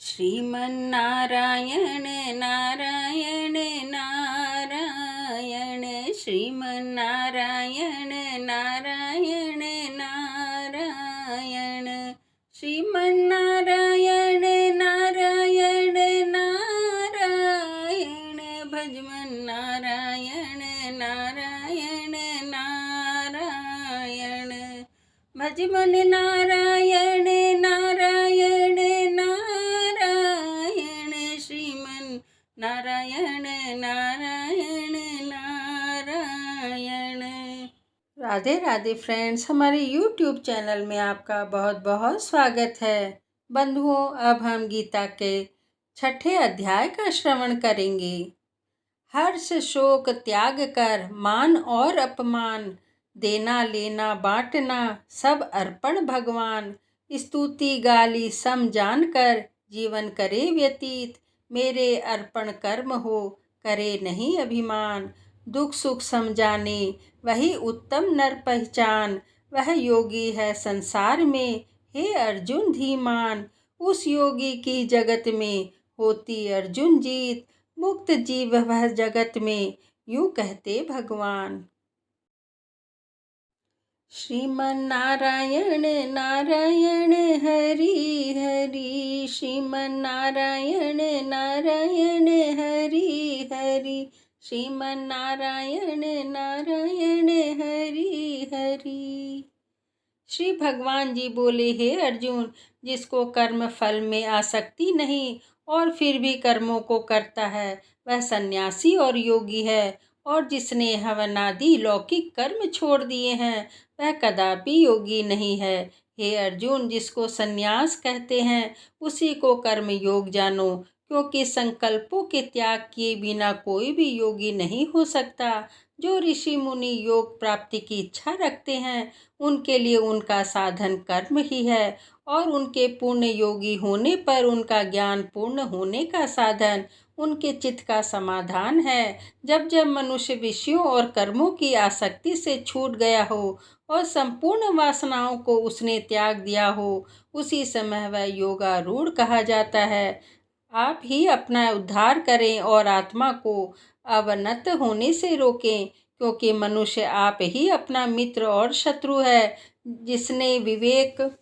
श्रीमन्नारायण नारायण नारायण श्रीमन्नारायण नारायण नारायण श्रीमन्नारायण नारायण नारायण भजमन नारायण नारायण नारायण भजमन Narayan Narayan Narayan Shriman Narayan Narayan Narayan. Radhe Radhe friends, हमारे YouTube channel में आपका बहुत बहुत स्वागत है। बंधुओं, अब हम गीता के 6ठे अध्याय का श्रवण करेंगे। हर्ष शोक त्याग कर मान और अपमान, देना लेना बांटना सब अर्पण भगवान। स्तुति गाली सम जान कर जीवन करे व्यतीत, मेरे अर्पण कर्म हो करे नहीं अभिमान। दुख सुख समझाने वही उत्तम नर पहचान, वह योगी है संसार में हे अर्जुन धीमान। उस योगी की जगत में होती अर्जुन जीत, मुक्त जीव वह जगत में यूं कहते भगवान। श्रीमन्नारायण नारायण हरि हरि, श्रीमन्नारायण नारायण हरि हरि, श्रीमन्नारायण नारायण हरि हरि। श्री भगवान जी बोले, हे अर्जुन, जिसको कर्म फल में आसक्ति नहीं और फिर भी कर्मों को करता है वह सन्यासी और योगी है, और जिसने हवनादि लौकिक कर्म छोड़ दिए हैं वह कदापि योगी नहीं है। हे अर्जुन, जिसको सन्यास कहते हैं उसी को कर्म योग जानो, क्योंकि संकल्पों के त्याग किए बिना कोई भी योगी नहीं हो सकता। जो ऋषि मुनि योग प्राप्ति की इच्छा रखते हैं उनके लिए उनका साधन कर्म ही है, और उनके पूर्ण योगी होने पर उनका ज्ञान पूर्ण होने का साधन उनके चित्त का समाधान है। जब जब मनुष्य विषयों और कर्मों की आसक्ति से छूट गया हो और संपूर्ण वासनाओं को उसने त्याग दिया हो, उसी समय वह योगारूढ़ कहा जाता है। आप ही अपना उद्धार करें और आत्मा को अवनत होने से रोकें, क्योंकि मनुष्य आप ही अपना मित्र और शत्रु है। जिसने विवेक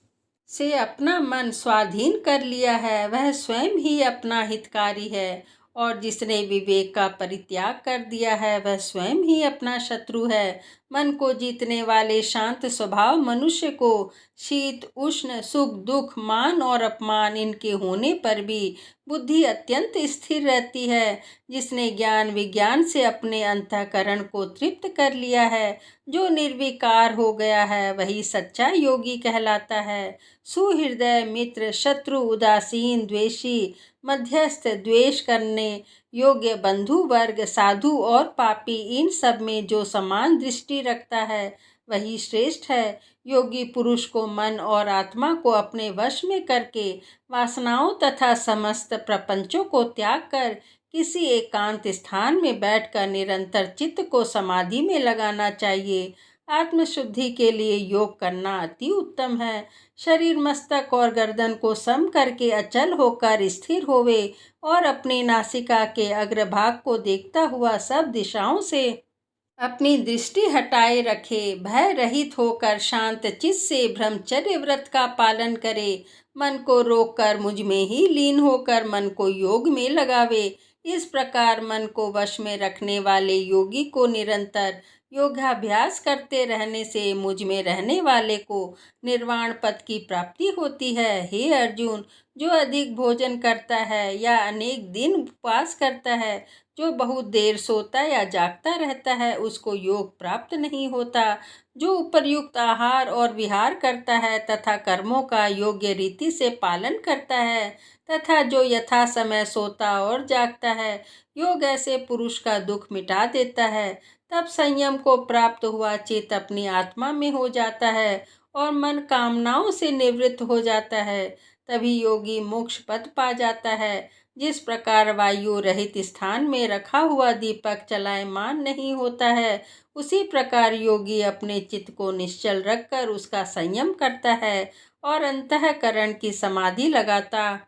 से अपना मन स्वाधीन कर लिया है वह स्वयं ही अपना हितकारी है, और जिसने विवेक का परित्याग कर दिया है वह स्वयं ही अपना शत्रु है। मन को जीतने वाले शांत स्वभाव मनुष्य को शीत उष्ण सुख दुख मान और अपमान इनके होने पर भी बुद्धि अत्यंत स्थिर रहती है। जिसने ज्ञान विज्ञान से अपने अंतःकरण को तृप्त कर लिया है, जो निर्विकार हो गया है, वही सच्चा योगी कहलाता है। सुहृदय मित्र शत्रु उदासीन द्वेषी मध्यस्थ द्वेष करने योग्य बंधु वर्ग साधु और पापी, इन सब में जो समान दृष्टि रखता है वही श्रेष्ठ है। योगी पुरुष को मन और आत्मा को अपने वश में करके वासनाओं तथा समस्त प्रपंचों को त्याग कर किसी एकांत स्थान में बैठकर निरंतर चित्त को समाधि में लगाना चाहिए। आत्मशुद्धि के लिए योग करना अति उत्तम है। शरीर मस्तक और गर्दन को सम करके अचल होकर स्थिर होवे और अपनी नासिका के अग्रभाग को देखता हुआ सब दिशाओं से अपनी दृष्टि हटाए रखे। भय रहित होकर शांत चित्त से ब्रह्मचर्य व्रत का पालन करे। मन को रोककर मुझ में ही लीन होकर मन को योग में लगावे। इस प्रकार मन को वश में रखने वाले योगी को निरंतर योगाभ्यास करते रहने से मुझ में रहने वाले को निर्वाण पद की प्राप्ति होती है। हे अर्जुन, जो अधिक भोजन करता है या अनेक दिन उपवास करता है, जो बहुत देर सोता या जागता रहता है, उसको योग प्राप्त नहीं होता। जो उपर्युक्त आहार और विहार करता है तथा कर्मों का योग्य रीति से पालन करता है तथा जो यथा समय सोता और जागता है, योग ऐसे पुरुष का दुख मिटा देता है। तब संयम को प्राप्त हुआ चित्त अपनी आत्मा में हो जाता है और मन कामनाओं से निवृत्त हो जाता है। तभी योगी मोक्ष पद पा जाता है। जिस प्रकार वायु रहित स्थान में रखा हुआ दीपक चलायमान नहीं होता है, उसी प्रकार योगी अपने चित्त को निश्चल रखकर उसका संयम करता है और अंतःकरण की समाधि लगाता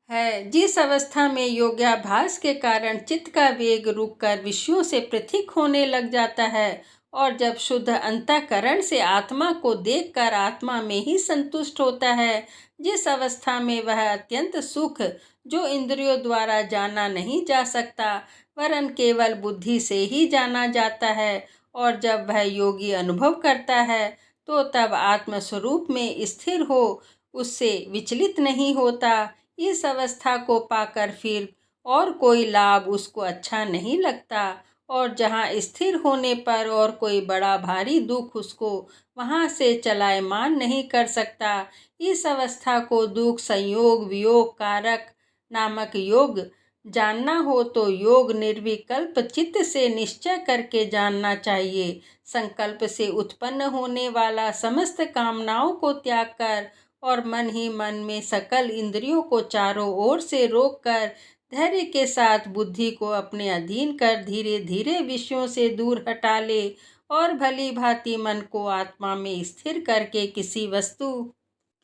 है। जिस अवस्था में योगाभ्यास के कारण चित्त का वेग रुककर विषयों से पृथक होने लग जाता है और जब शुद्ध अंतःकरण से आत्मा को देखकर आत्मा में ही संतुष्ट होता है, जिस अवस्था में वह अत्यंत सुख जो इंद्रियों द्वारा जाना नहीं जा सकता वरन केवल बुद्धि से ही जाना जाता है, और जब वह योगी अनुभव करता है तो तब आत्मस्वरूप में स्थिर हो उससे विचलित नहीं होता। इस अवस्था को पाकर फिर और कोई लाभ उसको अच्छा नहीं लगता, और जहाँ स्थिर होने पर और कोई बड़ा भारी दुख उसको वहाँ से चलायमान नहीं कर सकता। इस अवस्था को दुख संयोग वियोग कारक नामक योग जानना हो तो योग निर्विकल्प चित्त से निश्चय करके जानना चाहिए। संकल्प से उत्पन्न होने वाला समस्त कामनाओं को त्याग कर और मन ही मन में सकल इंद्रियों को चारों ओर से रोककर धैर्य के साथ बुद्धि को अपने अधीन कर धीरे धीरे विषयों से दूर हटा ले और भली भांति मन को आत्मा में स्थिर करके किसी वस्तु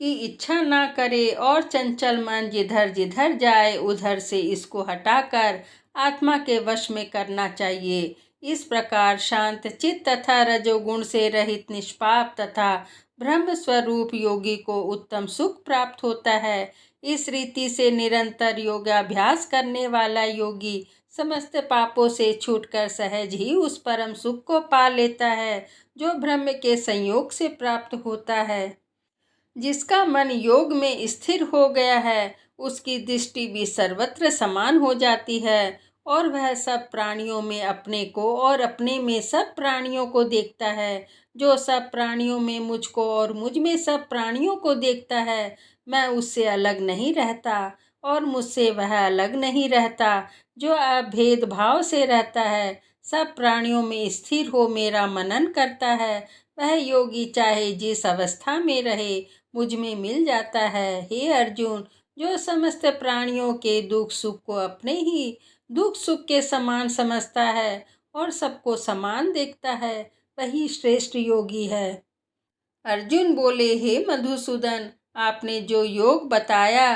की इच्छा ना करे और चंचल मन जिधर जिधर जाए उधर से इसको हटाकर आत्मा के वश में करना चाहिए। इस प्रकार शांत चित्त तथा रजोगुण से रहित निष्पाप तथा ब्रह्म स्वरूप योगी को उत्तम सुख प्राप्त होता है। इस रीति से निरंतर योगाभ्यास करने वाला योगी समस्त पापों से छूटकर सहज ही उस परम सुख को पा लेता है जो ब्रह्म के संयोग से प्राप्त होता है। जिसका मन योग में स्थिर हो गया है उसकी दृष्टि भी सर्वत्र समान हो जाती है और वह सब प्राणियों में अपने को और अपने में सब प्राणियों को देखता है। जो सब प्राणियों में मुझको और मुझ में सब प्राणियों को देखता है, मैं उससे अलग नहीं रहता और मुझसे वह अलग नहीं रहता। जो भेदभाव से रहता है, सब प्राणियों में स्थिर हो मेरा मनन करता है, वह योगी चाहे जिस अवस्था में रहे मुझ में मिल जाता है। हे अर्जुन, जो समस्त प्राणियों के दुख सुख को अपने ही दुख सुख के समान समझता है और सबको समान देखता है, वही श्रेष्ठ योगी है। अर्जुन बोले, हे मधुसूदन, आपने जो योग बताया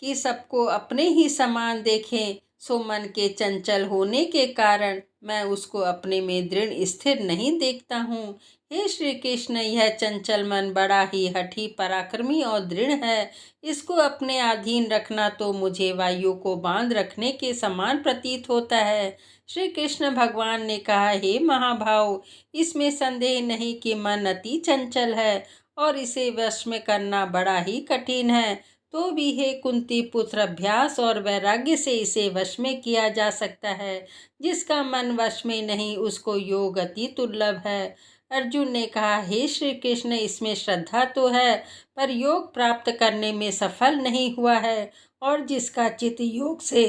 कि सबको अपने ही समान देखें, सो मन के चंचल होने के कारण मैं उसको अपने में दृढ़ स्थिर नहीं देखता हूँ। हे श्री कृष्ण, यह चंचल मन बड़ा ही हठी पराक्रमी और दृढ़ है। इसको अपने अधीन रखना तो मुझे वायु को बांध रखने के समान प्रतीत होता है। श्री कृष्ण भगवान ने कहा, हे महाभाव, इसमें संदेह नहीं कि मन अति चंचल है और इसे वश में करना बड़ा ही कठिन है। तो भी हे कुंती पुत्र, अभ्यास और वैराग्य से इसे वश में किया जा सकता है। जिसका मन वश में नहीं उसको योग अति दुर्लभ है। अर्जुन ने कहा, हे श्री कृष्ण, इसमें श्रद्धा तो है पर योग प्राप्त करने में सफल नहीं हुआ है, और जिसका चित्त योग से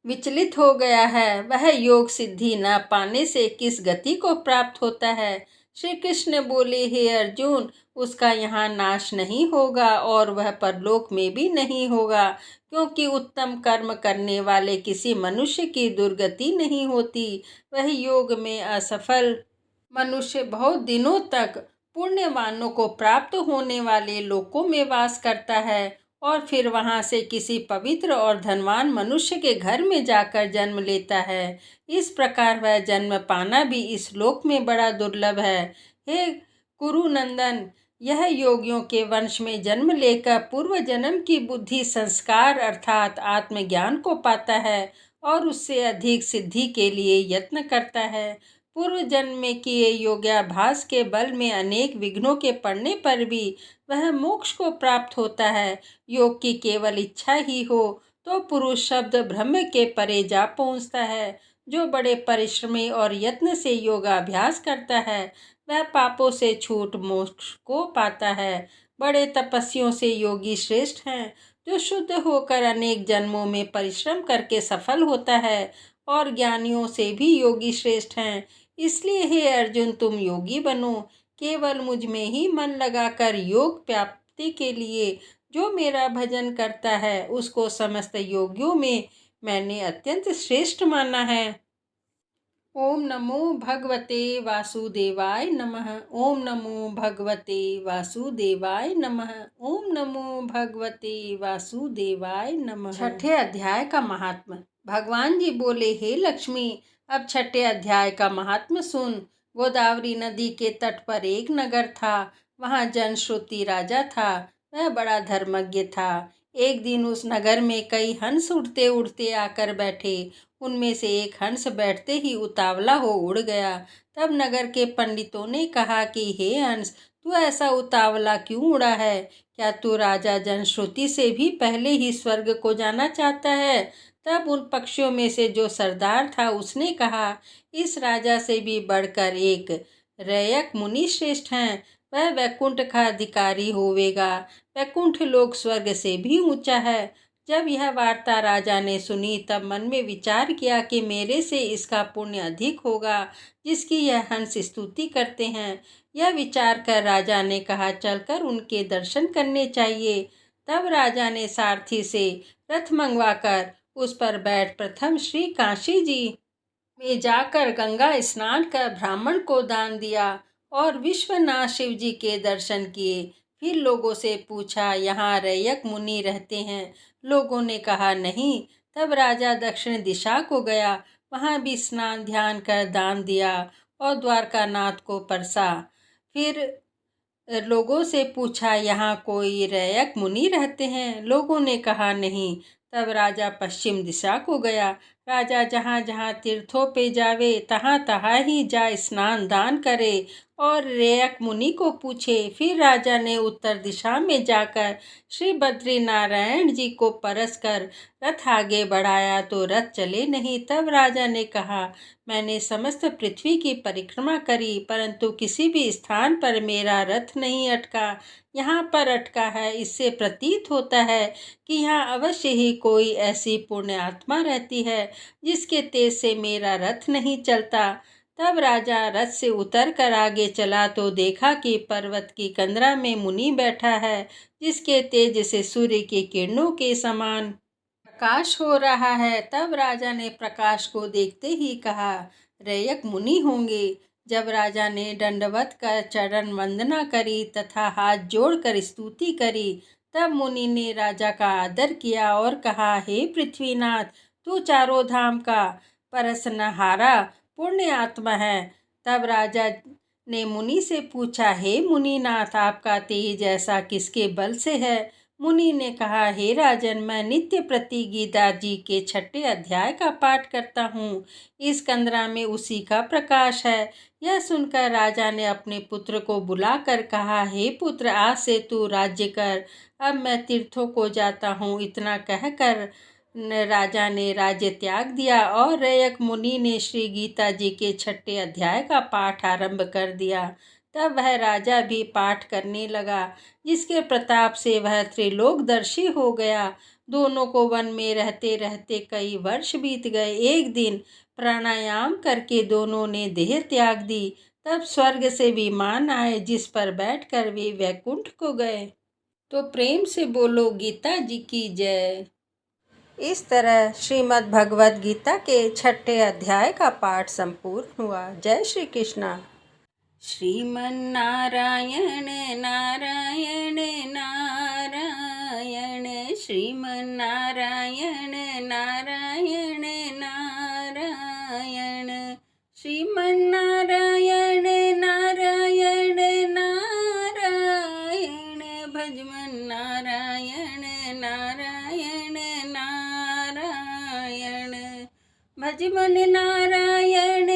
विचलित हो गया है वह योग सिद्धि न पाने से किस गति को प्राप्त होता है। श्री कृष्ण बोले, हे अर्जुन, उसका यहाँ नाश नहीं होगा और वह परलोक में भी नहीं होगा, क्योंकि उत्तम कर्म करने वाले किसी मनुष्य की दुर्गति नहीं होती। वह योग में असफल मनुष्य बहुत दिनों तक पुण्यवानों को प्राप्त होने वाले लोकों में वास करता है और फिर वहां से किसी पवित्र और धनवान मनुष्य के घर में जाकर जन्म लेता है। इस प्रकार वह जन्म पाना भी इस लोक में बड़ा दुर्लभ है। हे कुरुनंदन, यह योगियों के वंश में जन्म लेकर पूर्व जन्म की बुद्धि संस्कार अर्थात आत्मज्ञान को पाता है और उससे अधिक सिद्धि के लिए यत्न करता है। पूर्व जन्म में किए योगाभ्यास के बल में अनेक विघ्नों के पड़ने पर भी वह मोक्ष को प्राप्त होता है। योग की केवल इच्छा ही हो तो पुरुष शब्द ब्रह्म के परे जा पहुँचता है। जो बड़े परिश्रमी और यत्न से योगाभ्यास करता है वह पापों से छूट मोक्ष को पाता है। बड़े तपस्वियों से योगी श्रेष्ठ हैं, जो शुद्ध होकर अनेक जन्मों में परिश्रम करके सफल होता है, और ज्ञानियों से भी योगी श्रेष्ठ हैं। इसलिए हे अर्जुन, तुम योगी बनो। केवल मुझ में ही मन लगाकर योग प्राप्ति के लिए जो मेरा भजन करता है उसको समस्त योगियों में मैंने अत्यंत श्रेष्ठ माना है। ओम नमो भगवते वासुदेवाय नमः। ओम नमो भगवते वासुदेवाय नमः। ओम नमो भगवते वासुदेवाय नमः। छठे अध्याय का महात्मा। भगवान जी बोले, हे लक्ष्मी, अब छठे अध्याय का महात्मा सुन। गोदावरी नदी के तट पर एक नगर था। वहाँ जनश्रुति राजा था। वह बड़ा धर्मज्ञ था। एक दिन उस नगर में कई हंस उड़ते उड़ते आकर बैठे। उनमें से एक हंस बैठते ही उतावला हो उड़ गया। तब नगर के पंडितों ने कहा कि हे हंस, तू ऐसा उतावला क्यों उड़ा है? क्या तू राजा जनश्रुति से भी पहले ही स्वर्ग को जाना चाहता है? तब उन पक्षियों में से जो सरदार था उसने कहा, इस राजा से भी बढ़कर एक रैयक मुनि श्रेष्ठ हैं। वह वैकुंठ का अधिकारी होवेगा। वैकुंठ लोक स्वर्ग से भी ऊंचा है। जब यह वार्ता राजा ने सुनी तब मन में विचार किया कि मेरे से इसका पुण्य अधिक होगा जिसकी यह हंस स्तुति करते हैं। यह विचार कर राजा ने कहा, चलकर उनके दर्शन करने चाहिए। तब राजा ने सारथी से रथ मंगवाकर उस पर बैठ प्रथम श्री काशी जी में जाकर गंगा स्नान कर ब्राह्मण को दान दिया और विश्वनाथ शिव जी के दर्शन किए। फिर लोगों से पूछा, यहाँ रैयक मुनि रहते हैं? लोगों ने कहा, नहीं। तब राजा दक्षिण दिशा को गया। वहाँ भी स्नान ध्यान कर दान दिया और द्वारकानाथ को परसा। फिर लोगों से पूछा, यहाँ कोई रैयक मुनि रहते हैं? लोगों ने कहा, नहीं। तब राजा पश्चिम दिशा को गया। राजा जहाँ जहाँ तीर्थों पे जावे तहाँ तहाँ ही जा स्नान दान करे और रैयक मुनि को पूछे। फिर राजा ने उत्तर दिशा में जाकर श्री बद्री नारायण जी को परस कर रथ आगे बढ़ाया तो रथ चले नहीं। तब राजा ने कहा, मैंने समस्त पृथ्वी की परिक्रमा करी परंतु किसी भी स्थान पर मेरा रथ नहीं अटका। यहाँ पर अटका है। इससे प्रतीत होता है कि यहाँ अवश्य ही कोई ऐसी पुण्य आत्मा रहती है जिसके तेज से मेरा रथ नहीं चलता। तब राजा रथ से उतर कर आगे चला तो देखा कि पर्वत की कंदरा में मुनि बैठा है जिसके तेज से सूर्य की किरणों के समान प्रकाश हो रहा है। तब राजा ने प्रकाश को देखते ही कहा, रैयक मुनि होंगे। जब राजा ने दंडवत कर चरण वंदना करी तथा हाथ जोड़कर स्तुति करी तब मुनि ने राजा का आदर किया और कहा, हे पृथ्वीनाथ, तू चारों धाम का परसनहारा पुण्य आत्मा है। तब राजा ने मुनि से पूछा, हे मुनिनाथ, आपका तेज ऐसा किसके बल से है? मुनि ने कहा, हे राजन, मैं नित्य प्रति गीता जी के छठे अध्याय का पाठ करता हूँ। इस कंदरा में उसी का प्रकाश है। यह सुनकर राजा ने अपने पुत्र को बुलाकर कहा, हे पुत्र, आज से तू राज्य कर। अब मैं तीर्थों को जाता हूँ। इतना कहकर राजा ने राज्य त्याग दिया और रैयक मुनि ने श्री गीता जी के छठे अध्याय का पाठ आरंभ कर दिया। तब वह राजा भी पाठ करने लगा जिसके प्रताप से वह त्रिलोकदर्शी हो गया। दोनों को वन में रहते रहते कई वर्ष बीत गए। एक दिन प्राणायाम करके दोनों ने देह त्याग दी। तब स्वर्ग से विमान आए जिस पर बैठकर वे वैकुंठ को गए। तो प्रेम से बोलो गीता जी की जय। इस तरह श्रीमद् भगवद गीता के छठे अध्याय का पाठ संपूर्ण हुआ। जय श्री कृष्णा। श्रीमन्नारायण नारायण नारायण, श्रीमन्नारायण नारायण नारायण, श्रीमन्नारायण नारायण नारायण, भजमन्नारायण नारायण नारायण, भजमन नारायण